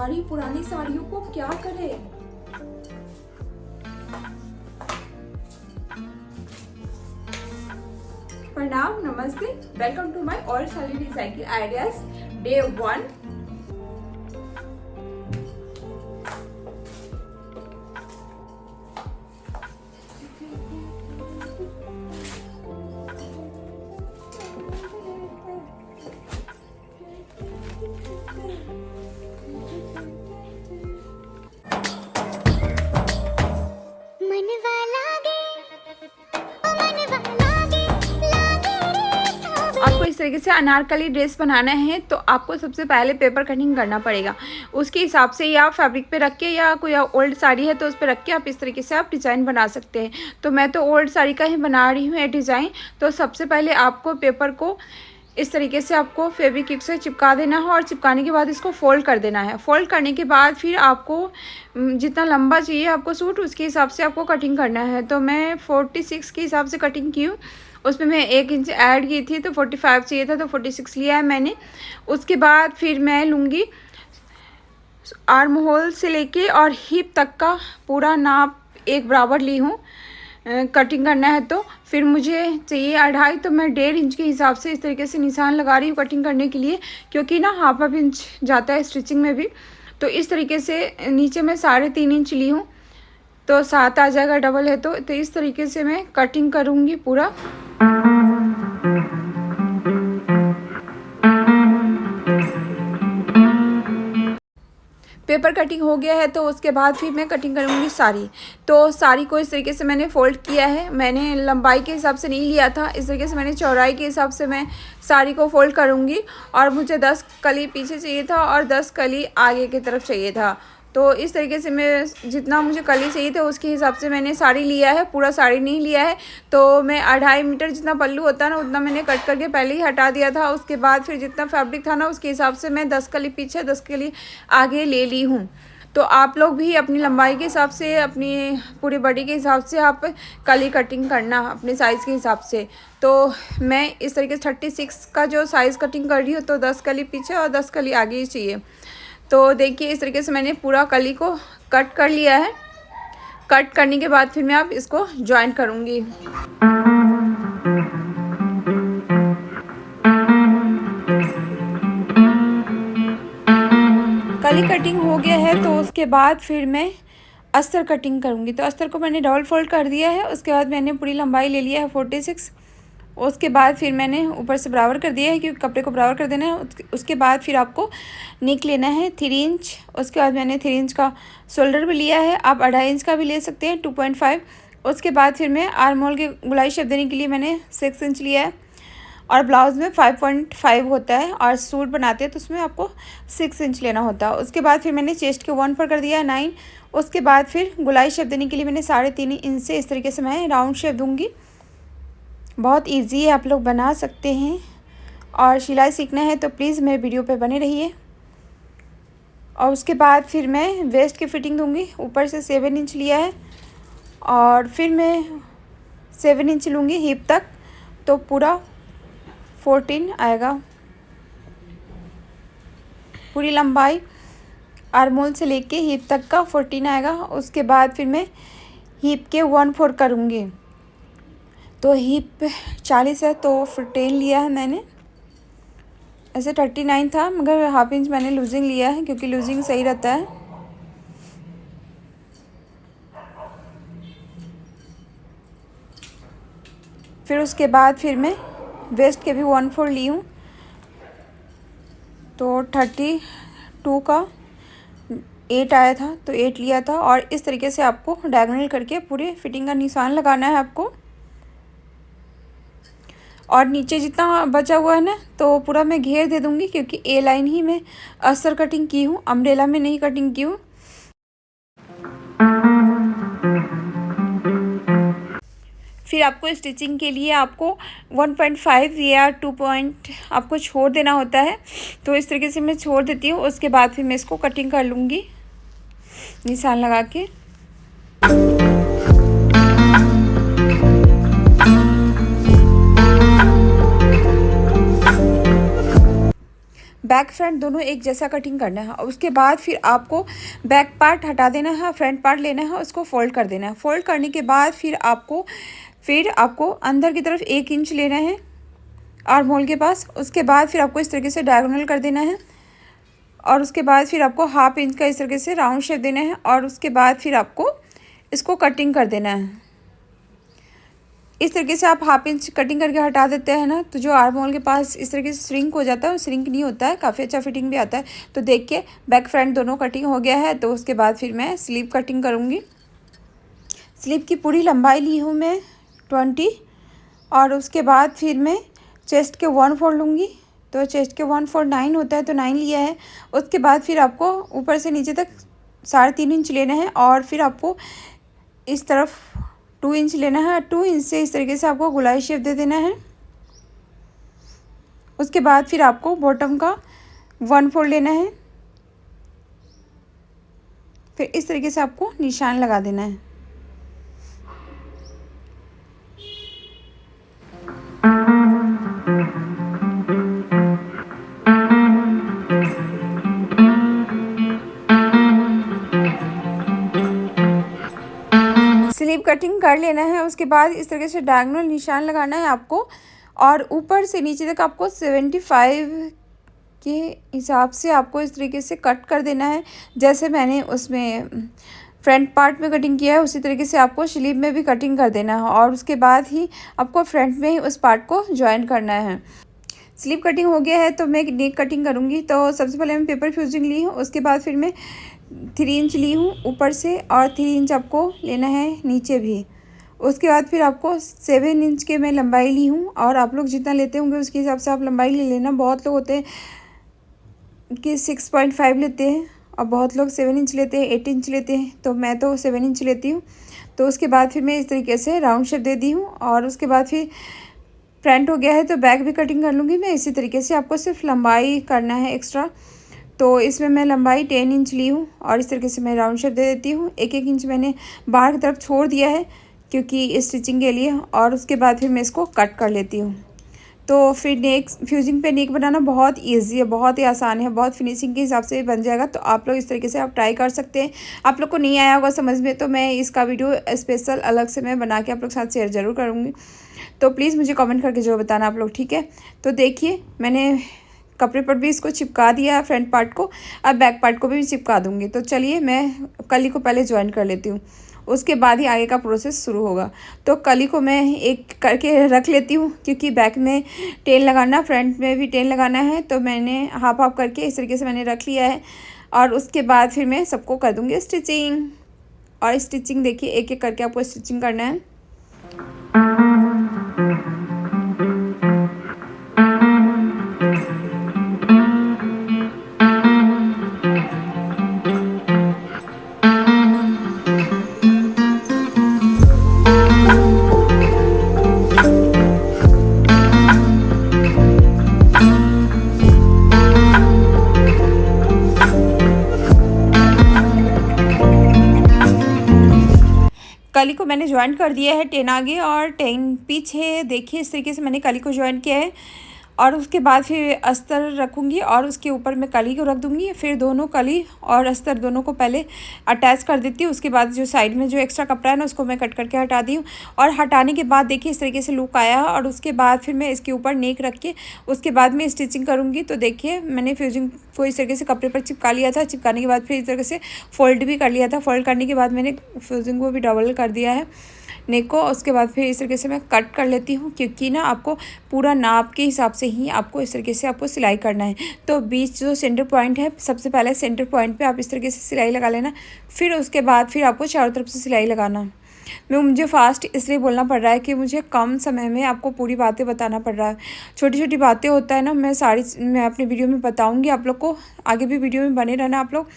सारी पुरानी साड़ियों को क्या करें। प्रणाम, नमस्ते, welcome to my all sari recycle ideas day 1। आपको इस तरीके से अनारकली ड्रेस बनाना है तो आपको सबसे पहले पेपर कटिंग करना पड़ेगा। उसके हिसाब से या फैब्रिक पे रख के या कोई ओल्ड साड़ी है तो उस पर रख के आप इस तरीके से आप डिज़ाइन बना सकते हैं। तो मैं तो ओल्ड साड़ी का ही बना रही हूँ ये डिज़ाइन। तो सबसे पहले आपको पेपर को इस तरीके से आपको फेविक्विक से चिपका देना है और चिपकाने के बाद इसको फोल्ड कर देना है। फोल्ड करने के बाद फिर आपको जितना लंबा चाहिए आपको सूट उसके हिसाब से आपको कटिंग करना है। तो मैं 46 के हिसाब से कटिंग की हूँ। उसमें मैं 1 इंच ऐड की थी तो 45 चाहिए था तो 46 लिया है मैंने। उसके बाद फिर मैं लूँगी आर्म होल से लेके और हिप तक का पूरा नाप एक बराबर ली हूँ। कटिंग करना है तो फिर मुझे चाहिए 2.5 तो मैं 1.5 इंच के हिसाब से इस तरीके से निशान लगा रही हूँ कटिंग करने के लिए, क्योंकि ना हाफ इंच जाता है स्टिचिंग में भी। तो इस तरीके से नीचे मैं 3.5 इंच ली हूँ तो 7 आ जाएगा, डबल है तो इस तरीके से मैं कटिंग करूँगी पूरा। पेपर कटिंग हो गया है तो उसके बाद फिर मैं कटिंग करूँगी साड़ी। तो साड़ी को इस तरीके से मैंने फोल्ड किया है। मैंने लंबाई के हिसाब से नहीं लिया था, इस तरीके से मैंने चौड़ाई के हिसाब से मैं साड़ी को फोल्ड करूँगी। और मुझे 10 कली पीछे चाहिए था और 10 कली आगे की तरफ चाहिए था। तो इस तरीके से मैं जितना मुझे कली चाहिए था उसके हिसाब से मैंने साड़ी लिया है, पूरा साड़ी नहीं लिया है। तो मैं 2.5 मीटर जितना पल्लू होता है ना उतना मैंने कट करके पहले ही हटा दिया था। उसके बाद फिर जितना फैब्रिक था ना उसके हिसाब से मैं 10 कली पीछे 10 कली आगे ले ली हूँ। तो आप लोग भी अपनी लंबाई के हिसाब से अपनी पूरी बॉडी के हिसाब से आप कली कटिंग करना अपने साइज़ के हिसाब से। तो मैं इस तरीके से 36 का जो साइज़ कटिंग कर रही हूँ तो 10 कली पीछे और 10 कली आगे ही चाहिए। तो देखिए इस तरीके से मैंने पूरा कली को कट कर लिया है। कट करने के बाद फिर मैं अब इसको ज्वाइन करूँगी। कली कटिंग हो गया है तो उसके बाद फिर मैं अस्तर कटिंग करूँगी। तो अस्तर को मैंने डबल फोल्ड कर दिया है। उसके बाद मैंने पूरी लंबाई ले लिया है 46। उसके बाद फिर मैंने ऊपर से बराबर कर दिया है क्योंकि कपड़े को बराबर कर देना है। उसके बाद फिर आपको नेक लेना है 3 इंच। उसके बाद मैंने 3 इंच का शोल्डर भी लिया है, आप 2.5 इंच का भी ले सकते हैं 2.5। उसके बाद फिर मैं आर्म होल के गुलाई शेप देने के लिए मैंने 6 इंच लिया है और ब्लाउज़ में 5.5 होता है और सूट बनाते हैं तो उसमें आपको 6 इंच लेना होता है। उसके बाद फिर मैंने चेस्ट के 1 पर कर दिया है 9। उसके बाद फिर गुलाई शेप देने के लिए मैंने 3.5 इंच से इस तरीके से मैं राउंड शेप दूँगी। बहुत इजी है, आप लोग बना सकते हैं। और सिलाई सीखना है तो प्लीज़ मेरे वीडियो पे बने रहिए। और उसके बाद फिर मैं वेस्ट की फिटिंग दूंगी। ऊपर से 7 इंच लिया है और फिर मैं 7 इंच लूँगी हिप तक तो पूरा 14 आएगा। पूरी लंबाई आर्म होल से लेके हिप तक का 14 आएगा। उसके बाद फिर मैं हिप के 1/4 करूँगी। तो हिप 40 है तो 10 लिया है मैंने। ऐसे 39 था मगर हाफ इंच मैंने लूजिंग लिया है क्योंकि लूजिंग सही रहता है। फिर उसके बाद फिर मैं वेस्ट के भी 1/4 ली हूँ तो 32 का 8 आया था तो 8 लिया था। और इस तरीके से आपको डायगोनल करके पूरे फिटिंग का निशान लगाना है आपको। और नीचे जितना बचा हुआ है ना तो पूरा मैं घेर दे दूँगी क्योंकि ए लाइन ही मैं अस्तर कटिंग की हूँ, अम्ब्रेला में नहीं कटिंग की हूँ। फिर आपको स्टिचिंग के लिए आपको 1.5 या 2 पॉइंट आपको छोड़ देना होता है। तो इस तरीके से मैं छोड़ देती हूँ। उसके बाद फिर मैं इसको कटिंग कर लूँगी निशान लगा के। बैक फ्रंट दोनों एक जैसा कटिंग करना है। और उसके बाद फिर आपको बैक पार्ट हटा देना है, फ्रंट पार्ट लेना है, उसको फोल्ड कर देना है। फोल्ड करने के बाद फिर आपको अंदर की तरफ 1 इंच लेना है आर्म होल के पास। उसके बाद फिर आपको इस तरीके से डायगोनल कर देना है और उसके बाद फिर आपको 1/2 इंच का इस तरीके से राउंड शेप देना है और उसके बाद फिर आपको इसको कटिंग कर देना है। इस तरीके से आप 1/2 इंच कटिंग करके हटा देते हैं ना, तो जो आर्म होल के पास इस तरीके से श्रिंक हो जाता है, श्रिंक नहीं होता है, काफ़ी अच्छा फिटिंग भी आता है। तो देखिए बैक फ्रंट दोनों कटिंग हो गया है। तो उसके बाद फिर मैं स्लीव कटिंग करूँगी। स्लीव की पूरी लंबाई ली हूँ मैं 20 और उसके बाद फिर मैं चेस्ट के 1/4 लूँगी। तो चेस्ट के 1/4 9 होता है, तो 9 लिया है। उसके बाद फिर आपको ऊपर से नीचे तक 3.5 इंच लेना है और फिर आपको इस तरफ 2 इंच लेना है। 2 इंच से इस तरीके से आपको गोलाई शेप दे देना है। उसके बाद फिर आपको बॉटम का 1/4 लेना है। फिर इस तरीके से आपको निशान लगा देना है। स्लीव कटिंग कर लेना है। उसके बाद इस तरीके से डायगोनल निशान लगाना है आपको और ऊपर से नीचे तक आपको 75 के हिसाब से आपको इस तरीके से कट कर देना है। जैसे मैंने उसमें फ्रंट पार्ट में कटिंग किया है उसी तरीके से आपको स्लीव में भी कटिंग कर देना है और उसके बाद ही आपको फ्रंट में ही उस पार्ट को ज्वाइन करना है। स्लीव कटिंग हो गया है तो मैं नेक कटिंग करूँगी। तो सबसे पहले मैं पेपर फ्यूजिंग ली हूँ, उसके बाद फिर मैं 3 इंच ली हूँ ऊपर से और 3 इंच आपको लेना है नीचे भी। उसके बाद फिर आपको 7 इंच के मैं लंबाई ली हूँ और आप लोग जितना लेते होंगे उसके हिसाब से आप लंबाई ले लेना। बहुत लोग होते हैं कि 6.5 लेते हैं और बहुत लोग 7 इंच लेते हैं, 8 इंच लेते हैं, तो मैं तो 7 इंच लेती हूँ। तो उसके बाद फिर मैं इस तरीके से राउंड शेप दे दी हूँ और उसके बाद फिर फ्रंट हो गया है तो बैक भी कटिंग कर लूँगी मैं इसी तरीके से। आपको सिर्फ लंबाई करना है एक्स्ट्रा। तो इसमें मैं लंबाई 10 इंच ली हूँ और इस तरीके से मैं राउंड शेप दे देती हूँ। 1-1 इंच मैंने बाहर की तरफ छोड़ दिया है क्योंकि स्टिचिंग के लिए। और उसके बाद फिर मैं इसको कट कर लेती हूँ। तो फिर नेक फ्यूजिंग पे नेक बनाना बहुत इजी है, बहुत ही आसान है, बहुत फिनिशिंग के हिसाब से बन जाएगा। तो आप लोग इस तरीके से आप ट्राई कर सकते हैं। आप लोग को नहीं आया होगा समझ में तो मैं इसका वीडियो स्पेशल अलग से मैं बना के आप लोग साथ शेयर ज़रूर करूँगी। तो प्लीज़ मुझे कमेंट करके जो बताना आप लोग, ठीक है। तो देखिए मैंने कपड़े पर भी इसको चिपका दिया है फ्रंट पार्ट को, अब बैक पार्ट को भी चिपका दूँगी। तो चलिए मैं कली को पहले ज्वाइन कर लेती हूँ, उसके बाद ही आगे का प्रोसेस शुरू होगा। तो कली को मैं एक करके रख लेती हूँ क्योंकि बैक में टेल लगाना, फ्रंट में भी टेल लगाना है। तो मैंने हाफ हाफ करके इस तरीके से मैंने रख लिया है और उसके बाद फिर मैं सबको कर दूँगी स्टिचिंग। और स्टिचिंग देखिए एक एक करके आपको स्टिचिंग करना है। कली को मैंने ज्वाइन कर दिया है 10 आगे और 10 पीछे। देखिए इस तरीके से मैंने कली को ज्वाइन किया है और उसके बाद फिर अस्तर रखूँगी और उसके ऊपर मैं कली को रख दूँगी। फिर दोनों कली और अस्तर दोनों को पहले अटैच कर देती हूँ। उसके बाद जो साइड में जो एक्स्ट्रा कपड़ा है ना उसको मैं कट करके हटा दी हूँ और हटाने के बाद देखिए इस तरीके से लुक आया है। और उसके बाद फिर मैं इसके ऊपर नेक रख के उसके बाद मैं स्टिचिंग करूँगी। तो देखिए मैंने फ्यूजिंग को इस तरीके से कपड़े पर चिपका लिया था, चिपकाने के बाद फिर इस तरीके से फोल्ड भी कर लिया था। फोल्ड करने के बाद मैंने फ्यूजिंग को भी डबल कर दिया है नेक को। उसके बाद फिर इस तरीके से मैं कट कर लेती हूँ क्योंकि ना आपको पूरा नाप के हिसाब से ही आपको इस तरीके से आपको सिलाई करना है। तो बीच जो सेंटर पॉइंट है सबसे पहले सेंटर पॉइंट पे आप इस तरीके से सिलाई लगा लेना। फिर उसके बाद फिर आपको चारों तरफ से सिलाई लगाना। मुझे फास्ट इसलिए बोलना पड़ रहा है कि मुझे कम समय में आपको पूरी बातें बताना पड़ रहा है। छोटी छोटी बातें होता है ना, मैं अपनी वीडियो में बताऊंगी आप लोग को। आगे भी वीडियो में बने रहना आप लोग।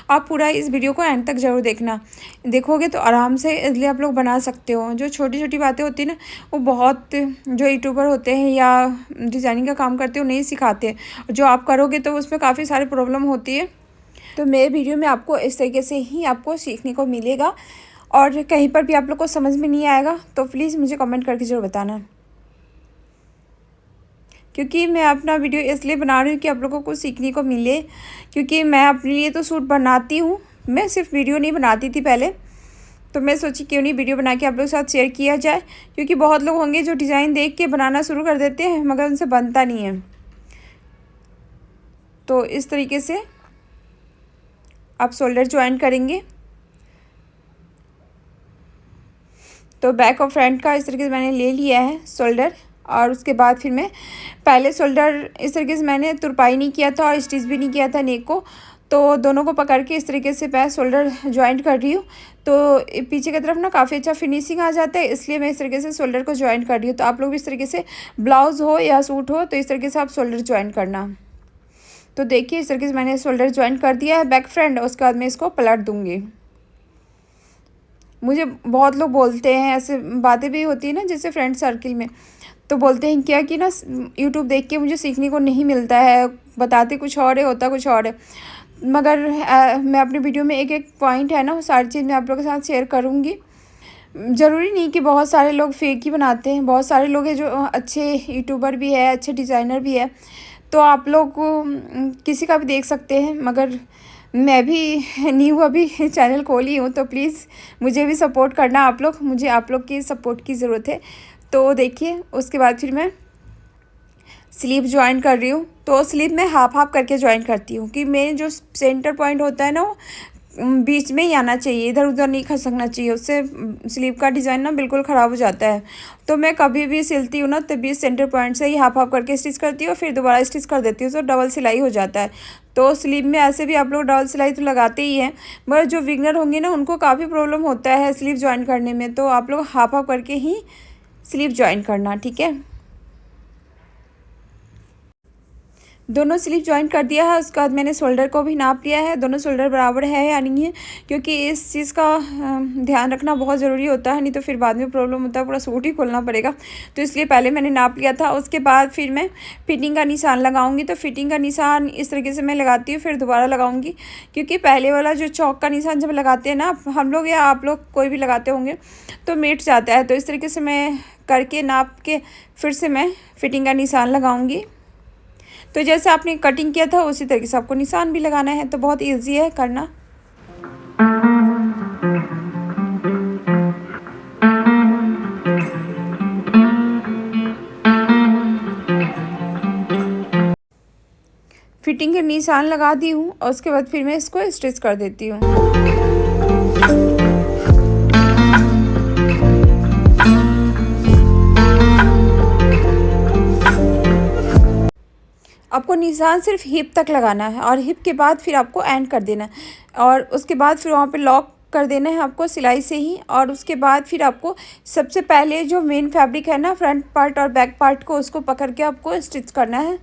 आप पूरा इस वीडियो को एंड तक ज़रूर देखना, देखोगे तो आराम से इसलिए आप लोग बना सकते हो। जो छोटी छोटी बातें होती है ना वो बहुत जो यूट्यूबर होते हैं या डिज़ाइनिंग का काम करते हो नहीं सिखाते। जो आप करोगे तो उसमें काफ़ी सारी प्रॉब्लम होती है। तो मेरे वीडियो में आपको इस तरीके से ही आपको सीखने को मिलेगा। और कहीं पर भी आप लोग को समझ में नहीं आएगा तो प्लीज़ मुझे कमेंट करके ज़रूर बताना। क्योंकि मैं अपना वीडियो इसलिए बना रही हूँ कि आप लोगों को सीखने को मिले, क्योंकि मैं अपने लिए तो सूट बनाती हूँ, मैं सिर्फ वीडियो नहीं बनाती थी पहले, तो मैं सोची क्यों नहीं वीडियो बना के आप लोगों के साथ शेयर किया जाए, क्योंकि बहुत लोग होंगे जो डिज़ाइन देख के बनाना शुरू कर देते हैं मगर उनसे बनता नहीं है। तो इस तरीके से आप शोल्डर ज्वाइन करेंगे। तो बैक और फ्रंट का इस तरीके से मैंने ले लिया है शोल्डर, और उसके बाद फिर मैं पहले शोल्डर इस तरीके से मैंने तुरपाई नहीं किया था और स्टिच भी नहीं किया था नेक को, तो दोनों को पकड़ के इस तरीके से मैं शोल्डर ज्वाइंट कर रही हूँ। तो पीछे की तरफ ना काफ़ी अच्छा फिनिशिंग आ जाता है, इसलिए मैं इस तरीके से शोल्डर को ज्वाइंट कर रही हूँ। तो आप लोग भी इस तरीके से ब्लाउज़ हो या सूट हो तो इस तरीके से आप शोल्डर ज्वाइंट करना। तो देखिए इस तरीके से मैंने शोल्डर ज्वाइंट कर दिया है बैक फ्रंट, उसके बाद मैं इसको पलट दूँगी। मुझे बहुत लोग बोलते हैं, ऐसे बातें भी होती है ना जैसे फ्रेंड सर्किल में, तो बोलते हैं क्या कि ना यूट्यूब देख के मुझे सीखने को नहीं मिलता है, बताते कुछ और है होता कुछ और है। मगर मैं अपने वीडियो में एक एक पॉइंट है ना वो सारी चीज़ मैं आप लोगों के साथ शेयर करूँगी। ज़रूरी नहीं कि बहुत सारे लोग फेक ही बनाते हैं, बहुत सारे लोग हैं जो अच्छे यूट्यूबर भी है, अच्छे डिज़ाइनर भी है, तो आप लोग किसी का भी देख सकते हैं। मगर मैं भी न्यू अभी चैनल खोली हूँ, तो प्लीज़ मुझे भी सपोर्ट करना आप लोग, मुझे आप लोग की सपोर्ट की ज़रूरत है। तो देखिए उसके बाद फिर मैं स्लीव ज्वाइन कर रही हूँ। तो स्लीव में हाफ हाफ करके ज्वाइन करती हूँ कि मेरे जो सेंटर पॉइंट होता है ना वो बीच में ही आना चाहिए, इधर उधर नहीं खसकना चाहिए, उससे स्लीव का डिज़ाइन ना बिल्कुल ख़राब हो जाता है। तो मैं कभी भी सिलती हूँ ना तो बीच सेंटर पॉइंट से ही हाफ हाफ करके स्टिच करती हूँ, फिर दोबारा स्टिच कर देती हूँ, तो डबल सिलाई हो जाता है। तो स्लीव में ऐसे भी आप लोग डबल सिलाई तो लगाते ही हैं, मगर जो बिगनर होंगे ना उनको काफ़ी प्रॉब्लम होता है स्लीव ज्वाइन करने में, तो आप लोग हाफ हाफ करके ही स्लीव ज्वाइन करना, ठीक है। दोनों स्लीव ज्वाइन कर दिया है, उसके बाद मैंने शोल्डर को भी नाप लिया है, दोनों शोल्डर बराबर है या नहीं है, क्योंकि इस चीज़ का ध्यान रखना बहुत ज़रूरी होता है, नहीं तो फिर बाद में प्रॉब्लम होता है, पूरा सूट ही खोलना पड़ेगा। तो इसलिए पहले मैंने नाप लिया था, उसके बाद फिर मैं फिटिंग का निशान लगाऊंगी। तो फिटिंग का निशान इस तरीके से मैं लगाती हूँ, फिर दोबारा लगाऊंगी, क्योंकि पहले वाला जो चौक का निशान जब लगाते हैं ना हम लोग या आप लोग कोई भी लगाते होंगे तो मिट जाता है। तो इस तरीके से मैं करके नाप के फिर से मैं फिटिंग का निशान लगाऊंगी। तो जैसे आपने कटिंग किया था उसी तरीके से आपको निशान भी लगाना है, तो बहुत इजी है करना। फिटिंग के निशान लगा दी हूँ और उसके बाद फिर मैं इसको स्टिच कर देती हूँ। आपको निशान सिर्फ हिप तक लगाना है और हिप के बाद फिर आपको एंड कर देना है, और उसके बाद फिर वहाँ पे लॉक कर देना है आपको सिलाई से ही। और उसके बाद फिर आपको सबसे पहले जो मेन फैब्रिक है ना फ्रंट पार्ट और बैक पार्ट को, उसको पकड़ के आपको स्टिच करना है।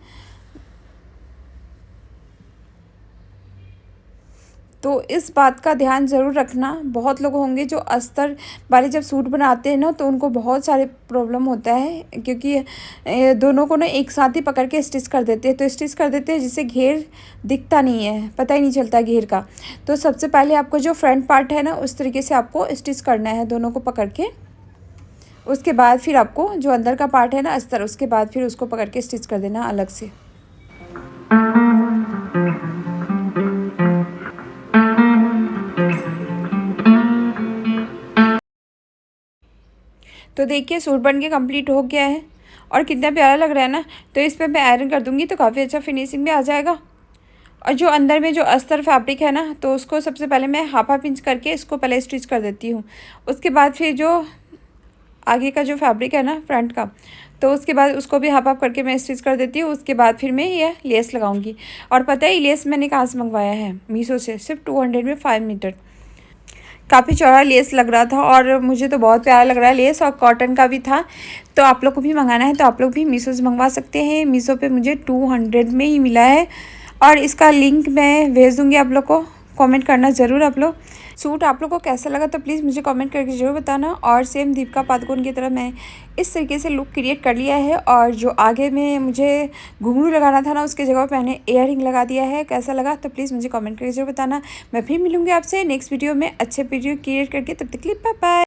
तो इस बात का ध्यान ज़रूर रखना, बहुत लोग होंगे जो अस्तर वाले जब सूट बनाते हैं ना तो उनको बहुत सारे प्रॉब्लम होता है, क्योंकि दोनों को ना एक साथ ही पकड़ के स्टिच कर देते हैं। तो स्टिच कर देते हैं जिससे घेर दिखता नहीं है, पता ही नहीं चलता घेर का। तो सबसे पहले आपको जो फ्रंट पार्ट है ना उस तरीके से आपको स्टिच करना है दोनों को पकड़ के। उसके बाद फिर आपको जो अंदर का पार्ट है ना अस्तर, उसके बाद फिर उसको पकड़ के स्टिच कर देना अलग से। तो देखिए सूट बन के कंप्लीट हो गया है और कितना प्यारा लग रहा है ना। तो इस पर मैं आयरन कर दूंगी तो काफ़ी अच्छा फिनिशिंग भी आ जाएगा। और जो अंदर में जो अस्तर फैब्रिक है ना तो उसको सबसे पहले मैं हाफ हाफ इंच करके इसको पहले स्टिच कर देती हूँ। उसके बाद फिर जो आगे का जो फैब्रिक है ना फ्रंट का, तो उसके बाद उसको भी हाफ हाफ करके मैं स्टिच कर देती हूँ। उसके बाद फिर मैं ये लेस लगाऊंगी। और पता है लेस मैंने कहाँ से मंगवाया है? मीशो से, सिर्फ 200 में 5 मीटर। काफ़ी चौड़ा लेस लग रहा था और मुझे तो बहुत प्यारा लग रहा है लेस, और कॉटन का भी था। तो आप लोग को भी मंगाना है तो आप लोग भी मीशो से मंगवा सकते हैं। मीशो पे मुझे 200 में ही मिला है, और इसका लिंक मैं भेज दूँगी आप लोग को। कमेंट करना ज़रूर आप लोग। सूट आप लोग को कैसा लगा तो प्लीज़ मुझे कमेंट करके ज़रूर बताना। और सेम दीपिका पादुकोण की तरह मैं इस तरीके से लुक क्रिएट कर लिया है, और जो आगे में मुझे घुंघरू लगाना था ना उसकी जगह पे मैंने ईयररिंग लगा दिया है। कैसा लगा तो प्लीज़ मुझे कमेंट करके ज़रूर बताना। मैं फिर मिलूँगी आपसे नेक्स्ट वीडियो में अच्छे वीडियो क्रिएट करके, तब तक के लिए बाय बाय।